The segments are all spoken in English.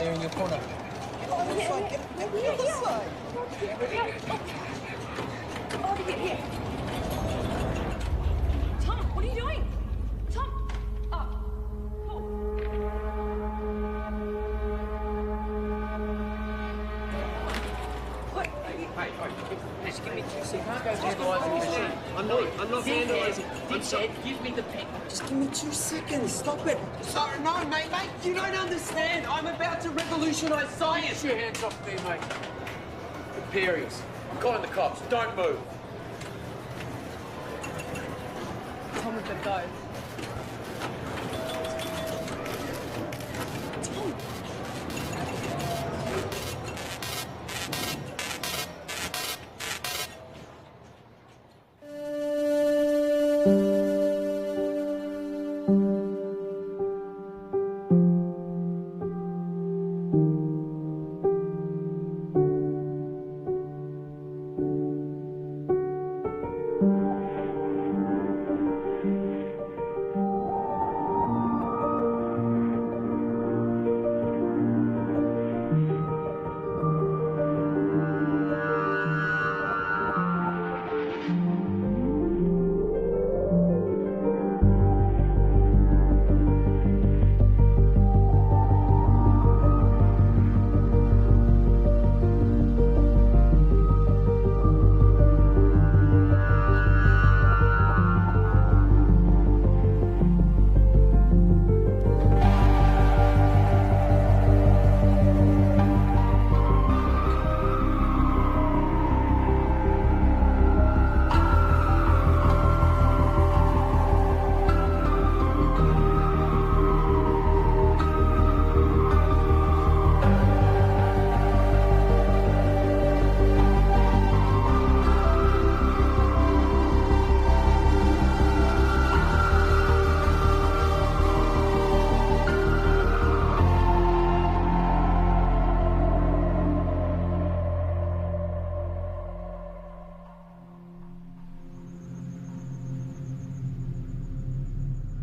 there in your corner. Get on this side, get on this side. Over here. Tom, what are you doing? Tom! Oh, cool. What? Hey, just give me 2 seconds. You can't go vandalising the machine. I'm not vandalising. I'm sorry. Give me the pick. Just give me 2 seconds, stop it. Sorry, no, mate, you don't understand. I'm about to revolutionise science. Get your hands off me, mate. Imperials. I'm calling the cops. Don't move. Tom with the go. Tom!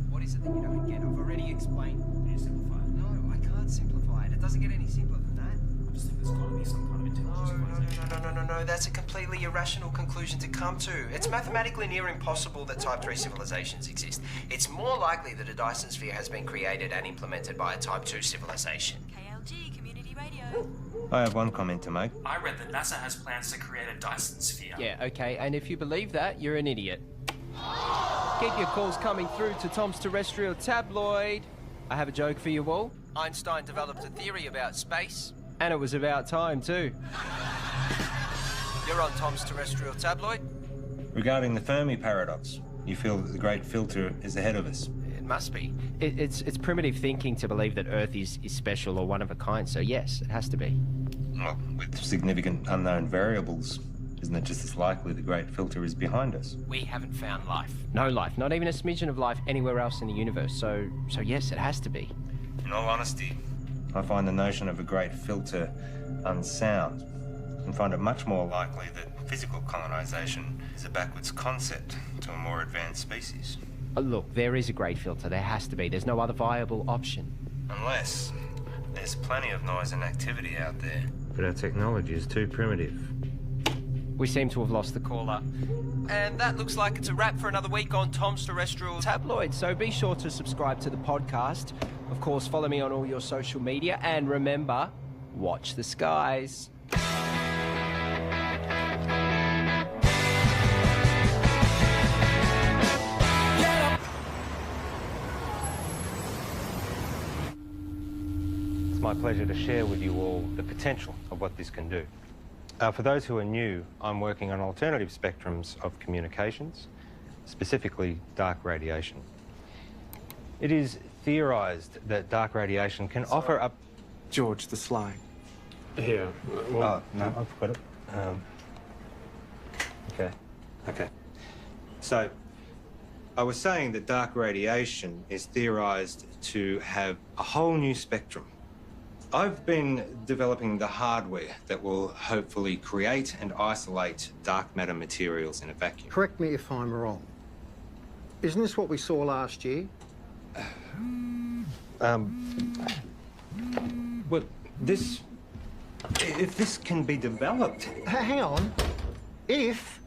What is it that you don't get? I've already explained. Can you simplify it? No, I can't simplify it. It doesn't get any simpler than that. I just think there's got to be some kind of intelligence. No. That's a completely irrational conclusion to come to. It's mathematically near impossible that Type 3 civilizations exist. It's more likely that a Dyson sphere has been created and implemented by a Type 2 civilization. KLG, Community Radio. I have one comment to make. I read that NASA has plans to create a Dyson sphere. Yeah, okay, and if you believe that, you're an idiot. Keep your calls coming through to Tom's Terrestrial Tabloid. I have a joke for you all. Einstein developed a theory about space. And it was about time, too. You're on Tom's Terrestrial Tabloid. Regarding the Fermi paradox, you feel that the great filter is ahead of us. It must be. It's primitive thinking to believe that Earth is special or one of a kind, so yes, it has to be. Well, with significant unknown variables, isn't it just as likely the great filter is behind us? We haven't found life. No life, not even a smidgen of life anywhere else in the universe, so yes, it has to be. In all honesty, I find the notion of a great filter unsound and find it much more likely that physical colonization is a backwards concept to a more advanced species. Look, there is a great filter. There has to be. There's no other viable option. Unless there's plenty of noise and activity out there. But our technology is too primitive. We seem to have lost the caller. And that looks like it's a wrap for another week on Tom's Terrestrial Tabloid. So be sure to subscribe to the podcast. Of course, follow me on all your social media. And remember, watch the skies. It's my pleasure to share with you all the potential of what this can do. For those who are new, I'm working on alternative spectrums of communications, specifically dark radiation. It is theorised that dark radiation can offer up... George the Sly. Here. Oh, no, I've got it. Okay. So, I was saying that dark radiation is theorised to have a whole new spectrum. I've been developing the hardware that will hopefully create and isolate dark matter materials in a vacuum. Correct me if I'm wrong. Isn't this what we saw last year? Well, If this can be developed. Hang on. If...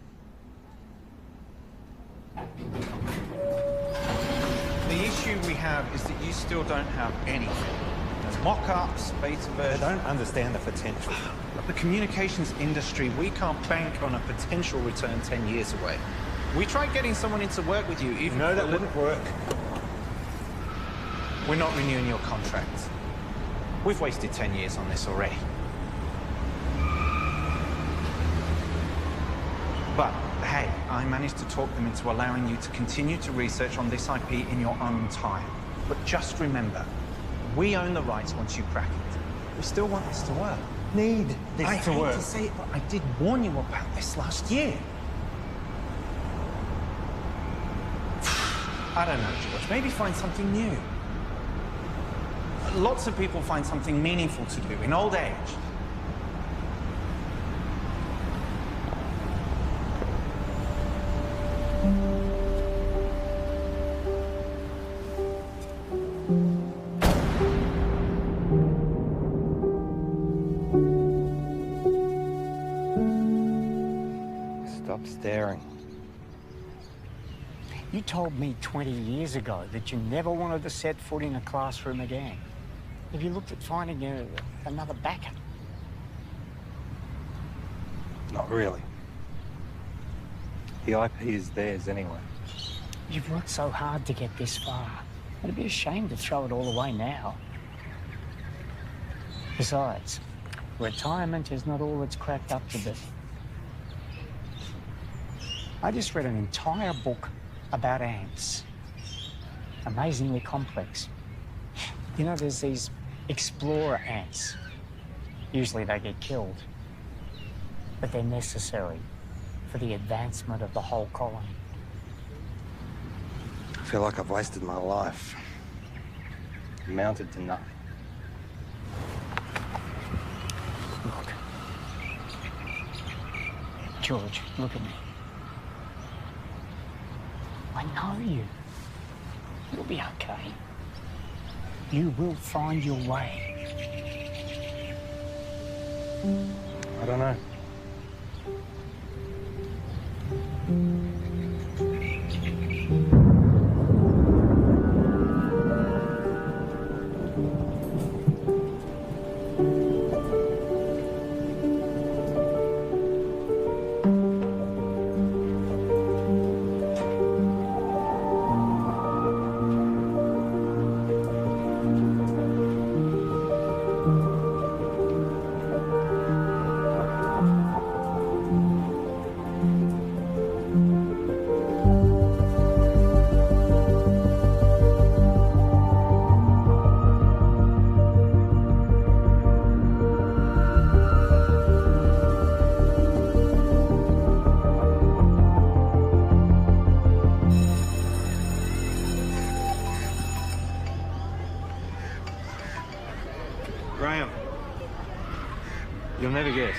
The issue we have is that you still don't have anything. There's mock-ups, beta versions. I don't understand the potential. The communications industry, we can't bank on a potential return 10 years away. We tried getting someone in to work with you, even... No, that wouldn't work. We're not renewing your contract. We've wasted 10 years on this already. But, hey, I managed to talk them into allowing you to continue to research on this IP in your own time. But just remember, we own the rights once you crack it. We still want this to work. Need this I to hate work. to say it, but I did warn you about this last year. I don't know, George. Maybe find something new. Lots of people find something meaningful to do in old age. Stop staring. You told me 20 years ago that you never wanted to set foot in a classroom again. Have you looked at finding another backer? Not really. The IP is theirs anyway. You've worked so hard to get this far. It'd be a shame to throw it all away now. Besides, retirement is not all it's cracked up to be. I just read an entire book about ants. Amazingly complex. You know, there's these explorer ants. Usually they get killed, but they're necessary for the advancement of the whole colony. I feel like I've wasted my life. Amounted to nothing. Look. George, look at me. I know you. You'll be okay. You will find your way. I don't know. Graham, you'll never guess.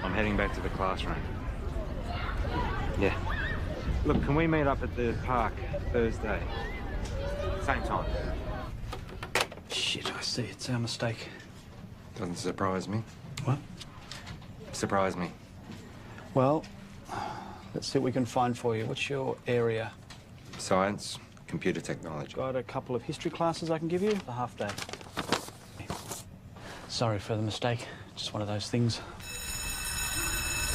I'm heading back to the classroom. Yeah. Look, can we meet up at the park Thursday? Same time. Shit, I see. It's our mistake. Doesn't surprise me. What? Surprise me. Well, let's see what we can find for you. What's your area? Science, computer technology. Got a couple of history classes I can give you. A half day. Sorry for the mistake. Just one of those things.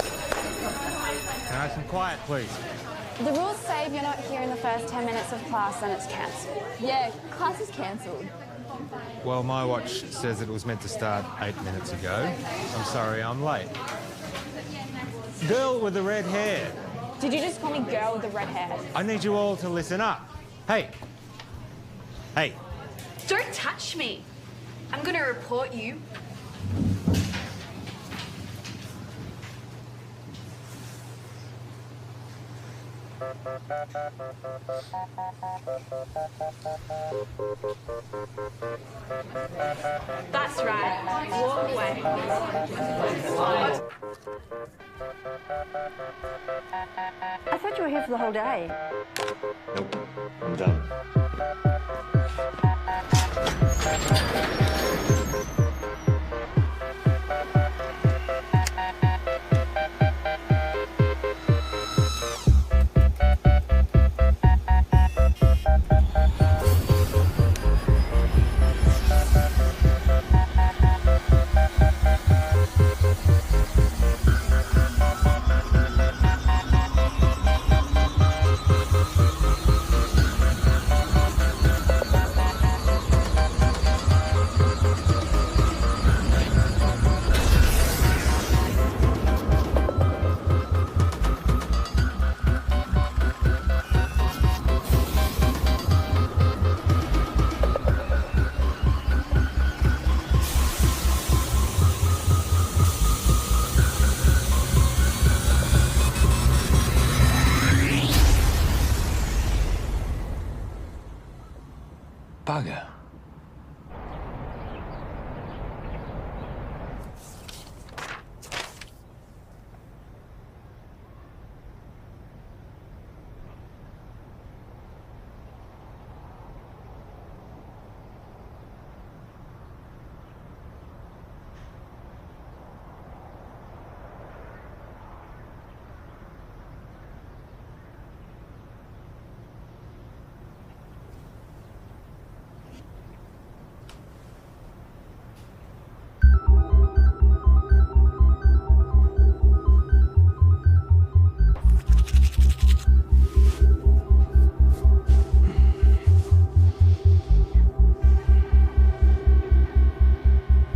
Can I have some quiet, please? The rules say if you're not here in the first 10 minutes of class, then it's cancelled. Yeah, class is cancelled. Well, my watch says it was meant to start 8 minutes ago. I'm sorry, I'm late. Girl with the red hair. Did you just call me girl with the red hair? I need you all to listen up. Hey. Hey. Don't touch me. I'm gonna report you. That's right. Walk away. I thought you were here for the whole day. Nope, I'm done. Bugger.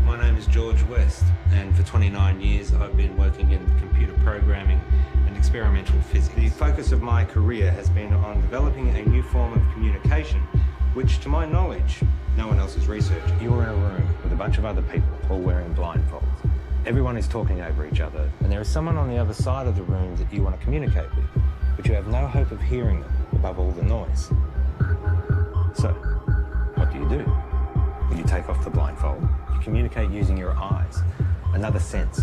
My name is George West, and for 29 years I've been working in computer programming and experimental physics. The focus of my career has been on developing a new form of communication, which, to my knowledge, no one else has researched. You're in a room with a bunch of other people, all wearing blindfolds. Everyone is talking over each other, and there is someone on the other side of the room that you want to communicate with, but you have no hope of hearing them above all the noise. So, what do? When you take off the blindfold, you communicate using your eyes, another sense.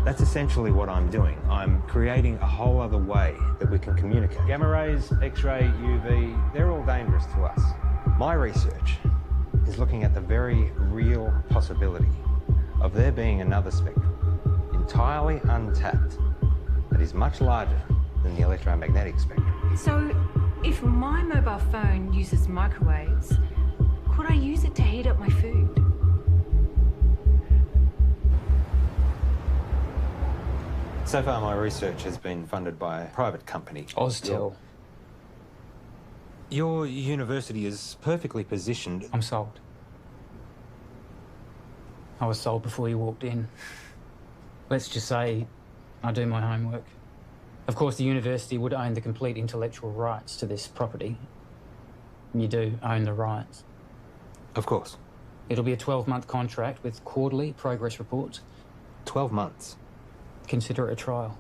That's essentially what I'm doing. I'm creating a whole other way that we can communicate. Gamma rays, X-ray, UV, they're all dangerous to us. My research is looking at the very real possibility of there being another spectrum, entirely untapped, that is much larger than the electromagnetic spectrum. So, if my mobile phone uses microwaves, could I use it to heat up my food? So far, my research has been funded by a private company. Oztel. Your university is perfectly positioned. I'm sold. I was sold before you walked in. Let's just say I do my homework. Of course, the university would own the complete intellectual rights to this property. You do own the rights. Of course. It'll be a 12-month contract with quarterly progress reports. 12 months? Consider it a trial.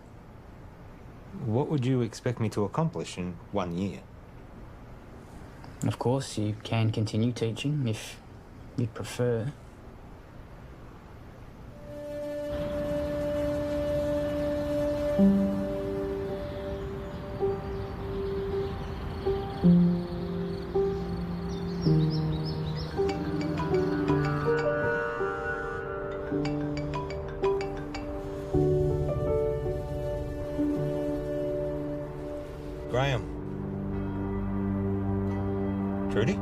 What would you expect me to accomplish in 1 year? Of course, you can continue teaching if you'd prefer. Graham. Trudy?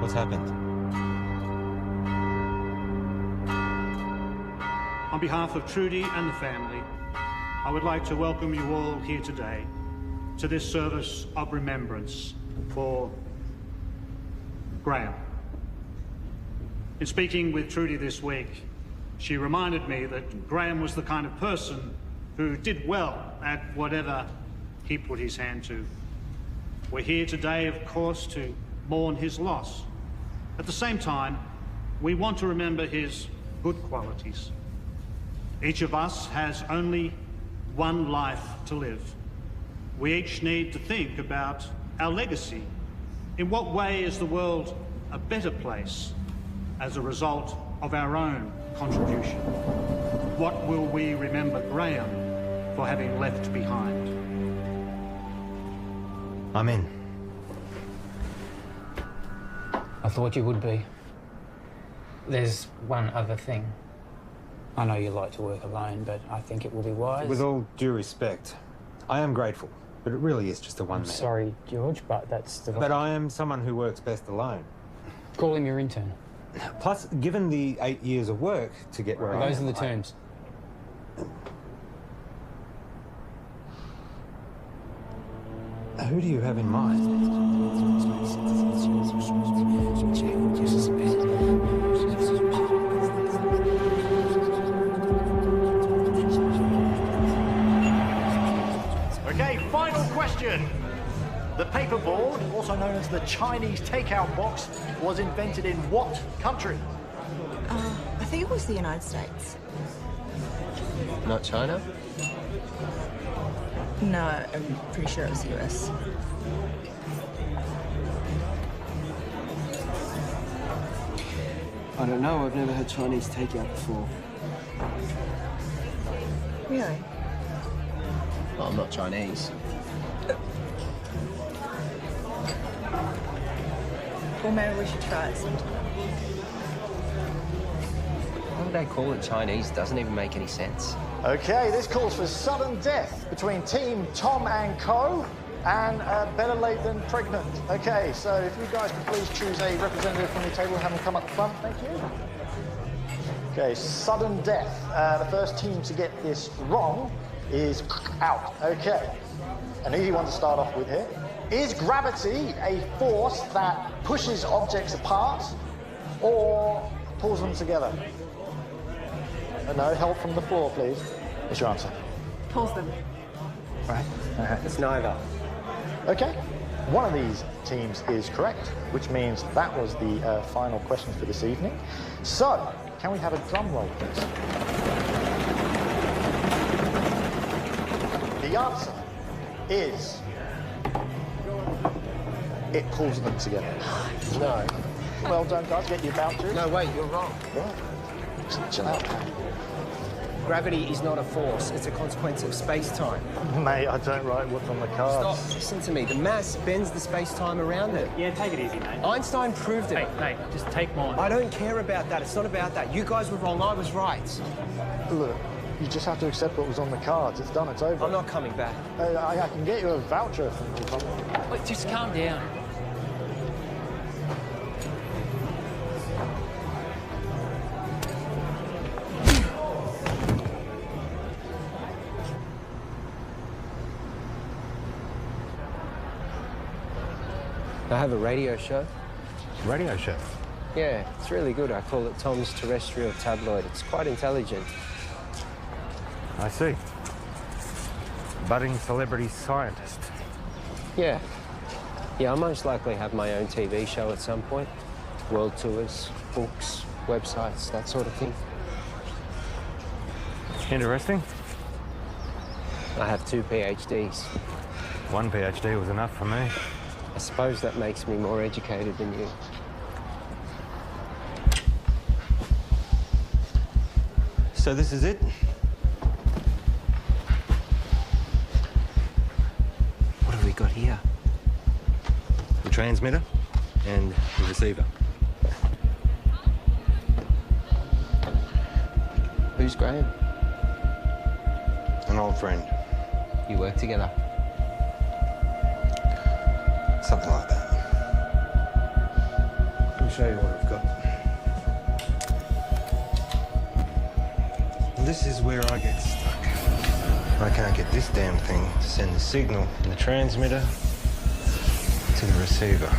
What's happened? On behalf of Trudy and the family, I would like to welcome you all here today to this service of remembrance for Graham. In speaking with Trudy this week, she reminded me that Graham was the kind of person who did well at whatever he put his hand to. We're here today, of course, to mourn his loss. At the same time, we want to remember his good qualities. Each of us has only one life to live. We each need to think about our legacy. In what way is the world a better place as a result of our own contribution? What will we remember Graham for having left behind? I'm in. I thought you would be. There's one other thing. I know you like to work alone, but I think it will be wise. With all due respect, I am grateful, but it really is just a one-man. Sorry, George, but that's the... But I am someone who works best alone. Call him your intern. Plus, given the 8 years of work to get where I am... Those are the terms. Who do you have in mind? Okay, final question. The paperboard, also known as the Chinese takeout box, was invented in what country? I think it was the United States. Not China? No, I'm pretty sure it was the US. I don't know. I've never had Chinese takeout before. Really? Well, I'm not Chinese. Well, maybe we should try it sometime. Why they call it Chinese doesn't even make any sense. Okay, this calls for sudden death between Team Tom and Co. and better late than pregnant. Okay, so if you guys could please choose a representative from your table and have them come up the front, thank you. Okay, sudden death. The first team to get this wrong is out. Okay, an easy one to start off with here. Is gravity a force that pushes objects apart or pulls them together? No, help from the floor, please. What's your answer? Pulls them. Right. It's neither. Okay. One of these teams is correct, which means that was the final question for this evening. So, can we have a drum roll, please? The answer is... it pulls them together. No. Well done, guys. Get your vouchers. No, wait, you're wrong. Right. Chill out. Gravity is not a force. It's a consequence of space-time. Mate, I don't write what's on the cards. Stop. Listen to me. The mass bends the space-time around it. Yeah, take it easy, mate. Einstein proved it. Mate, just take mine. I don't care about that. It's not about that. You guys were wrong. I was right. Look, you just have to accept what was on the cards. It's done. It's over. I'm not coming back. I can get you a voucher from... Wait, just calm down. I have a radio show. Radio show? Yeah, it's really good. I call it Tom's Terrestrial Tabloid. It's quite intelligent. I see. Budding celebrity scientist. Yeah. Yeah, I'll most likely have my own TV show at some point. World tours, books, websites, that sort of thing. Interesting. I have 2 PhDs. One PhD was enough for me. I suppose that makes me more educated than you. So this is it? What have we got here? The transmitter and the receiver. Who's Graham? An old friend. You work together? Something like that. Let me show you what I've got. This is where I get stuck. I can't get this damn thing to send the signal from the transmitter to the receiver.